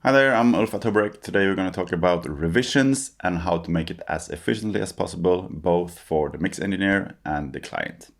Hi there, I'm Ulf at Hoborec. Today we're going to talk about revisions and how to make it as efficiently as possible, both for the mix engineer and the client.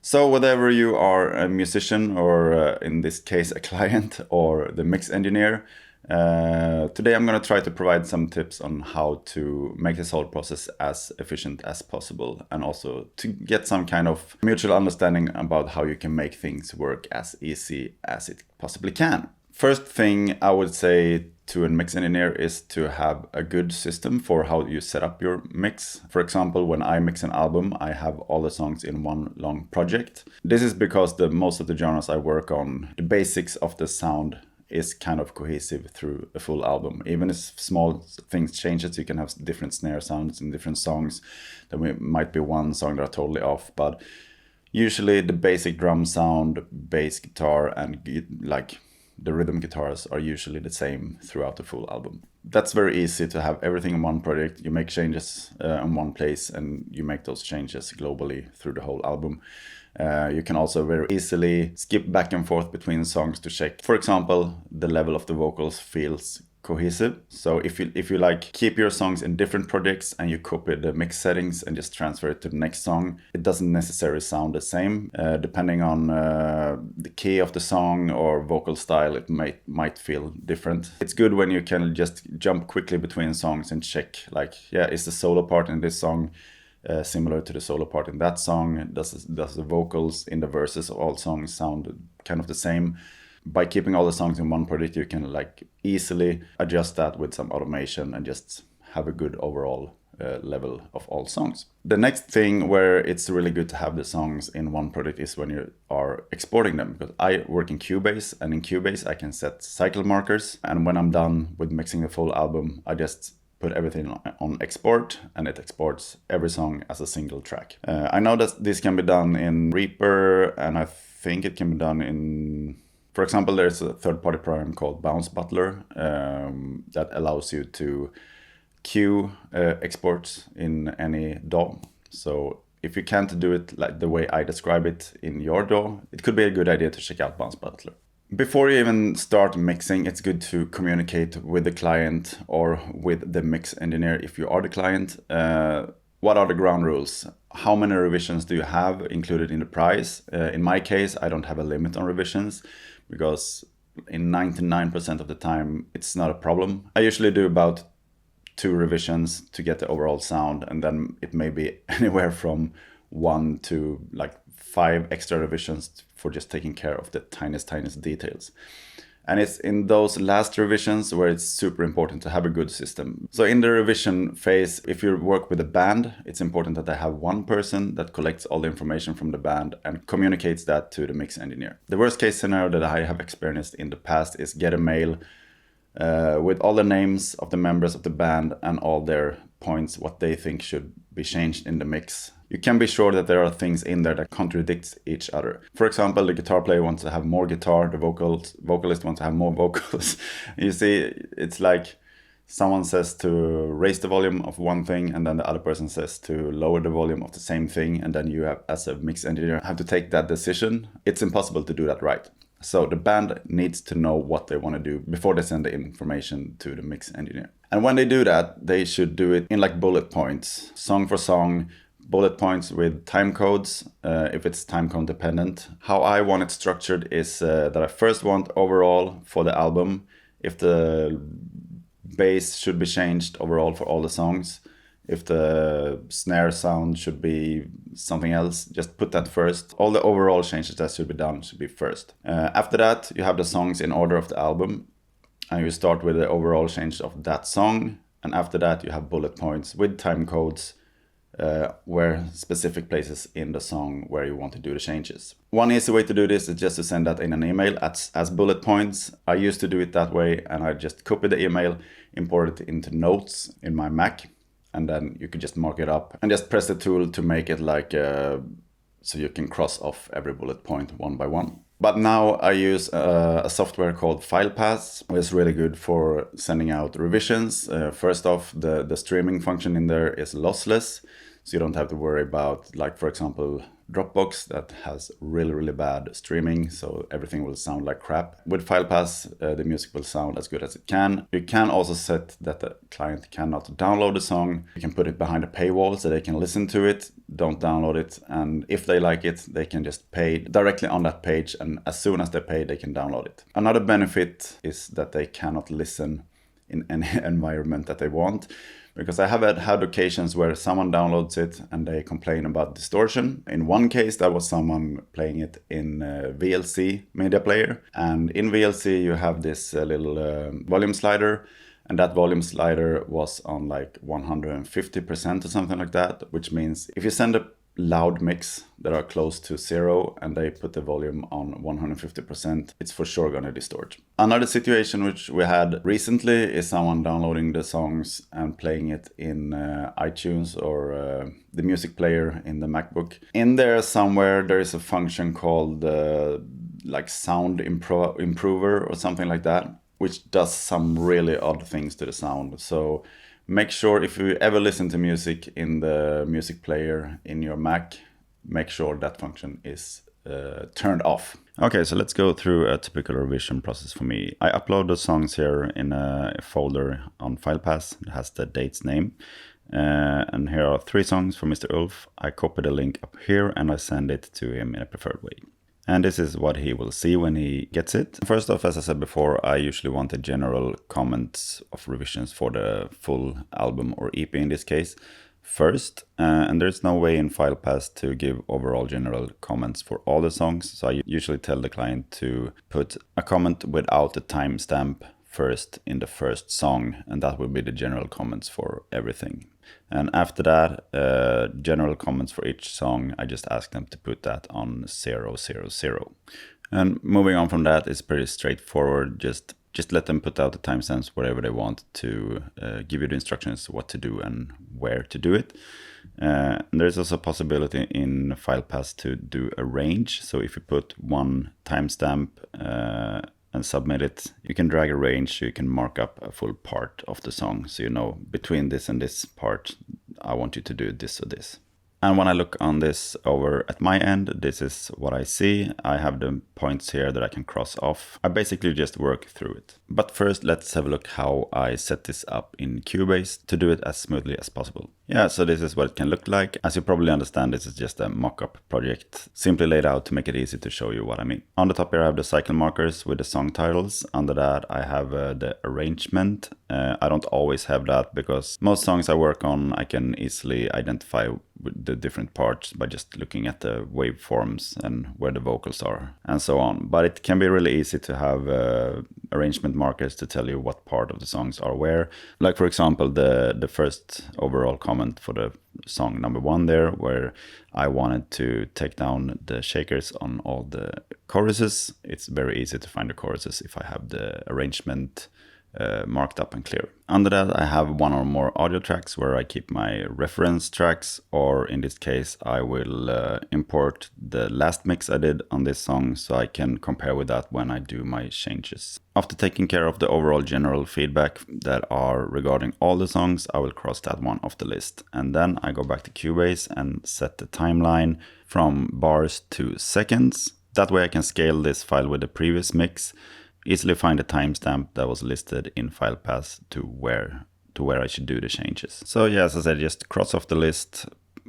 So whether you are a musician or in this case a client or the mix engineer, today I'm going to try to provide some tips on how to make this whole process as efficient as possible and also to get some kind of mutual understanding about how you can make things work as easy as it possibly can. First thing I would say to a mix engineer is to have a good system for how you set up your mix. For example, when I mix an album, I have all the songs in one long project. This is because most of the genres I work on, the basics of the sound is kind of cohesive through a full album. Even if small things changes, you can have different snare sounds in different songs. There might be one song that are totally off, but usually the basic drum sound, bass guitar, and the rhythm guitars are usually the same throughout the full album. That's very easy to have everything in one project. You make changes in one place and you make those changes globally through the whole album. You can also very easily skip back and forth between songs to check, for example, the level of the vocals feels cohesive. So if you keep your songs in different projects and you copy the mix settings and just transfer it to the next song, it doesn't necessarily sound the same. Depending on the key of the song or vocal style, it might feel different. It's good when you can just jump quickly between songs and check, is the solo part in this song similar to the solo part in that song? Does the vocals in the verses of all songs sound kind of the same? By keeping all the songs in one project, you can easily adjust that with some automation and just have a good overall level of all songs. The next thing where it's really good to have the songs in one project is when you are exporting them, because I work in Cubase, and in Cubase I can set cycle markers, and when I'm done with mixing the full album, I just put everything on export and it exports every song as a single track. I know that this can be done in Reaper, and I think it can be done in, for example, there's a third-party program called Bounce Butler that allows you to queue exports in any DAW. So if you can't do it like the way I describe it in your DAW, it could be a good idea to check out Bounce Butler. Before you even start mixing, it's good to communicate with the client or with the mix engineer if you are the client. What are the ground rules? How many revisions do you have included in the price? In my case, I don't have a limit on revisions because in 99% of the time, it's not a problem. I usually do about 2 revisions to get the overall sound, and then it may be anywhere from 1 to 5 extra revisions for just taking care of the tiniest details. And it's in those last revisions where it's super important to have a good system. So in the revision phase, if you work with a band, it's important that I have one person that collects all the information from the band and communicates that to the mix engineer. The worst case scenario that I have experienced in the past is get a mail with all the names of the members of the band and all their points, what they think should be changed in the mix. You can be sure that there are things in there that contradict each other. For example, the guitar player wants to have more guitar, the vocalist wants to have more vocals. You see, it's like someone says to raise the volume of one thing and then the other person says to lower the volume of the same thing, and then you have, as a mix engineer, have to take that decision. It's impossible to do that right. So the band needs to know what they want to do before they send the information to the mix engineer. And when they do that, they should do it in bullet points, song for song, bullet points with time codes, if it's time code dependent. How I want it structured is that I first want overall for the album, if the bass should be changed overall for all the songs, if the snare sound should be something else, just put that first. All the overall changes that should be done should be first. After that, you have the songs in order of the album, and you start with the overall change of that song, and after that you have bullet points with time codes where specific places in the song where you want to do the changes. One easy way to do this is just to send that in an email as bullet points. I used to do it that way, and I just copy the email, import it into notes in my Mac, and then you could just mark it up and just press the tool to make it so you can cross off every bullet point one by one. But now I use a software called Filepass, which is really good for sending out revisions. First off, the streaming function in there is lossless. So you don't have to worry about, like, for example, Dropbox that has really bad streaming, so everything will sound like crap. With Filepass, the music will sound as good as it can. You can also set that the client cannot download the song. You can put it behind a paywall so they can listen to it, don't download it, and if they like it, they can just pay directly on that page, and as soon as they pay, they can download it. Another benefit is that they cannot listen in any environment that they want, because I have had occasions where someone downloads it and they complain about distortion. In one case, that was someone playing it in VLC media player, and in VLC you have this little volume slider, and that volume slider was on like 150% or something like that, which means if you send a loud mix that are close to 0 and they put the volume on 150%, it's for sure gonna distort. Another situation which we had recently is someone downloading the songs and playing it in iTunes or the music player in the MacBook. In there somewhere there is a function called like sound improver or something like that, which does some really odd things to the sound. So make sure if you ever listen to music in the music player in your Mac, make sure that function is turned off. Okay, so let's go through a typical revision process for me. I upload the songs here in a folder on Filepass. It has the date's name. And here are 3 songs from Mr. Ulf. I copy the link up here and I send it to him in a preferred way. And this is what he will see when he gets it. First off, as I said before, I usually want the general comments of revisions for the full album or EP in this case first. And there's no way in Filepass to give overall general comments for all the songs. So I usually tell the client to put a comment without a timestamp first in the first song, and that will be the general comments for everything. And after that, general comments for each song, I just ask them to put that on 000. And moving on from that is pretty straightforward. Just let them put out the timestamps wherever they want to give you the instructions what to do and where to do it. There's also a possibility in Filepass to do a range. So if you put one timestamp and submit it, you can drag a range so you can mark up a full part of the song. So you know, between this and this part, I want you to do this or this. And when I look on this over at my end, this is what I see. I have the points here that I can cross off. I basically just work through it. But first, let's have a look how I set this up in Cubase to do it as smoothly as possible. Yeah, so this is what it can look like. As you probably understand, this is just a mock-up project, simply laid out to make it easy to show you what I mean. On the top here, I have the cycle markers with the song titles. Under that, I have the arrangement. I don't always have that because most songs I work on, I can easily identify with the different parts by just looking at the waveforms and where the vocals are and so on. But it can be really easy to have arrangement markers to tell you what part of the songs are where. Like for example, the first overall comment for the song number 1 there, where I wanted to take down the shakers on all the choruses. It's very easy to find the choruses if I have the arrangement marked up and clear. Under that, I have one or more audio tracks where I keep my reference tracks, or in this case, I will import the last mix I did on this song so I can compare with that when I do my changes. After taking care of the overall general feedback that are regarding all the songs, I will cross that one off the list. And then I go back to Cubase and set the timeline from bars to seconds. That way I can scale this file with the previous mix, easily find the timestamp that was listed in Filepass to where I should do the changes. So yeah, as I said, just cross off the list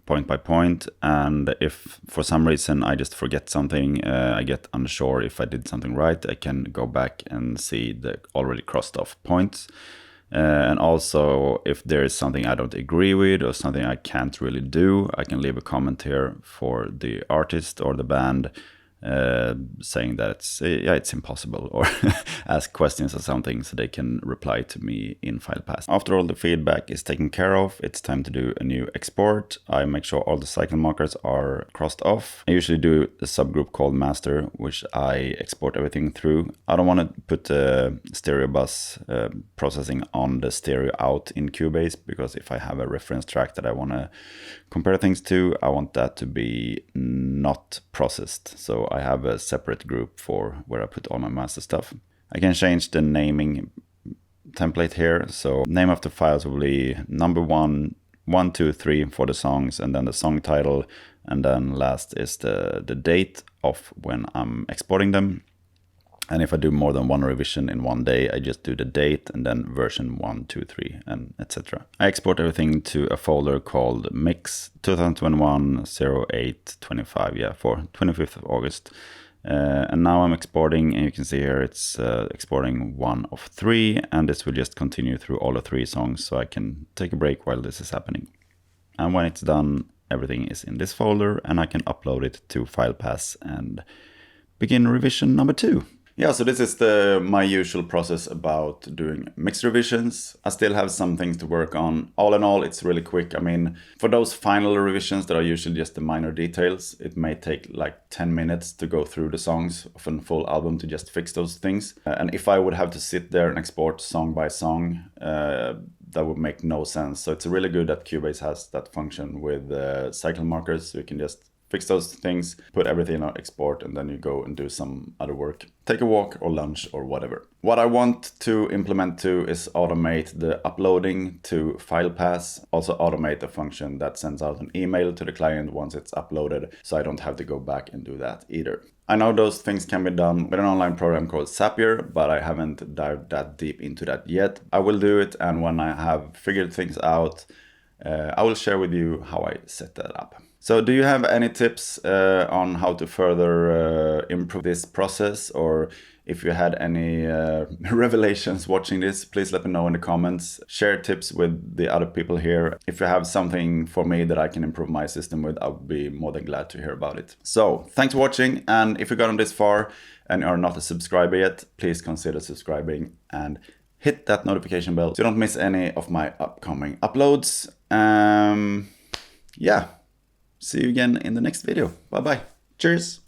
point by point, and if for some reason I just forget something, I get unsure if I did something right, I can go back and see the already crossed off points. And also, if there is something I don't agree with or something I can't really do, I can leave a comment here for the artist or the band, saying that it's impossible, or ask questions or something so they can reply to me in Filepass. After all the feedback is taken care of, it's time to do a new export. I make sure all the cycle markers are crossed off. I usually do a subgroup called master, which I export everything through. I don't want to put the stereo bus processing on the stereo out in Cubase, because if I have a reference track that I want to compare things to, I want that to be not processed. So I have a separate group for where I put all my master stuff. I can change the naming template here. So name of the files will be number 1 1, 2, 3 for the songs, and then the song title, and then last is the date of when I'm exporting them. And if I do more than one revision in one day, I just do the date and then version 1, 2, 3, and etc. I export everything to a folder called Mix 2021 0825, yeah, for 25th of August. And now I'm exporting, and you can see here it's exporting 1 of 3, and this will just continue through all the 3 songs, so I can take a break while this is happening. And when it's done, everything is in this folder, and I can upload it to Filepass and begin revision number 2. Yeah, so this is my usual process about doing mix revisions. I still have some things to work on. All in all, it's really quick. I mean, for those final revisions that are usually just the minor details, it may take like 10 minutes to go through the songs of a full album to just fix those things. And if I would have to sit there and export song by song, that would make no sense. So it's really good that Cubase has that function with cycle markers, so you can just fix those things, put everything on export, and then you go and do some other work. Take a walk or lunch or whatever. What I want to implement too is automate the uploading to Filepass. Also automate the function that sends out an email to the client once it's uploaded, so I don't have to go back and do that either. I know those things can be done with an online program called Zapier, but I haven't dived that deep into that yet. I will do it, and when I have figured things out, I will share with you how I set that up. So do you have any tips on how to further improve this process, or if you had any revelations watching this, please let me know in the comments. Share tips with the other people here. If you have something for me that I can improve my system with, I'll be more than glad to hear about it. So thanks for watching, and if you got on this far and are not a subscriber yet, please consider subscribing and hit that notification bell so you don't miss any of my upcoming uploads. Yeah. See you again in the next video. Bye bye. Cheers.